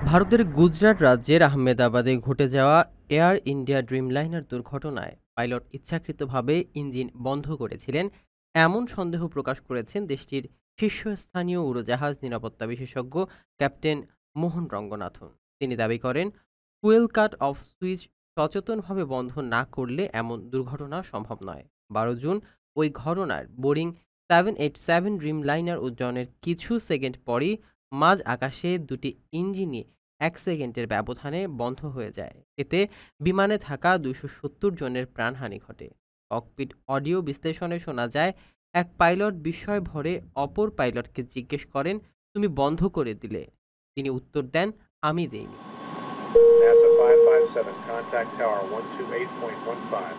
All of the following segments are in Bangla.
ভারতের গুজরাট রাজ্যের আহমেদাবাদে ঘটে যাওয়া এয়ার ইন্ডিয়া ড্রিমলাইনার দুর্ঘটনায় পাইলট ইচ্ছাকৃতভাবে ইঞ্জিন বন্ধ করেছিলেন এমন সন্দেহ প্রকাশ করেছেন দেশটির শীর্ষস্থানীয় উড়োজাহাজ নিরাপত্তা বিশেষজ্ঞ ক্যাপ্টেন মোহন রঙ্গনাথন। তিনি দাবি করেন, ফুয়েল কাট অফ সুইচ সচেতনভাবে বন্ধ না করলে এমন দুর্ঘটনা সম্ভব নয়। 12 জুন ওই ঘটনার বোরিং 787 ড্রিমলাইনার উড্ডয়নের কিছু সেকেন্ড পরই মাঝ আকাশে দুটি ইঞ্জিনই 1 সেকেন্ডের ব্যবধানে বন্ধ হয়ে যায়। এতে বিমানে থাকা 270 জনের প্রাণহানি ঘটে। ককপিট অডিও বিশ্লেষণে শোনা যায়, এক পাইলট বিস্ময় ভরে অপর পাইলটকে জিজ্ঞেস করেন, তুমি বন্ধ করে দিলে? তিনি উত্তর দেন, আমি দেইনি। NASA 557, contact tower 128.15.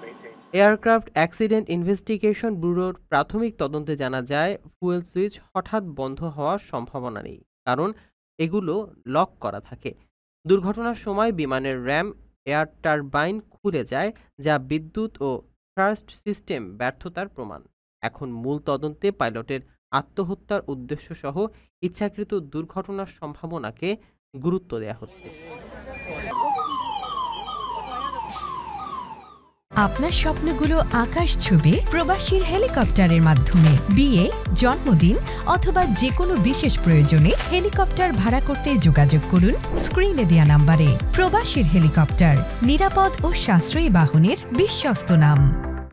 Maintain. Aircraft accident investigation ব্যুরোর প্রাথমিক তদন্তে জানা যায়, ফুয়েল সুইচ হঠাৎ বন্ধ হওয়ার সম্ভাবনা নেই, কারণ এগুলো লক করা থাকে। দুর্ঘটনার সময় বিমানের র্যাম এয়ার টারবাইন খুলে যায়, যা বিদ্যুৎ ও থ্রাস্ট সিস্টেম ব্যর্থতার প্রমাণ। এখন মূল তদন্তে পাইলটের আত্মহত্যার উদ্দেশ্য সহ ইচ্ছাকৃত দুর্ঘটনার সম্ভাবনাকে গুরুত্ব দেওয়া হচ্ছে। আপনার স্বপ্নগুলো আকাশ ছুবে প্রবাসীর হেলিকপ্টারের মাধ্যমে। বিয়ে, জন্মদিন অথবা যে কোনো বিশেষ প্রয়োজনে হেলিকপ্টার ভাড়া করতে যোগাযোগ করুন স্ক্রিনে দেয়া নাম্বারে। প্রবাসীর হেলিকপ্টার, নিরাপদ ও সাশ্রয়ী বাহনের বিশ্বস্ত নাম।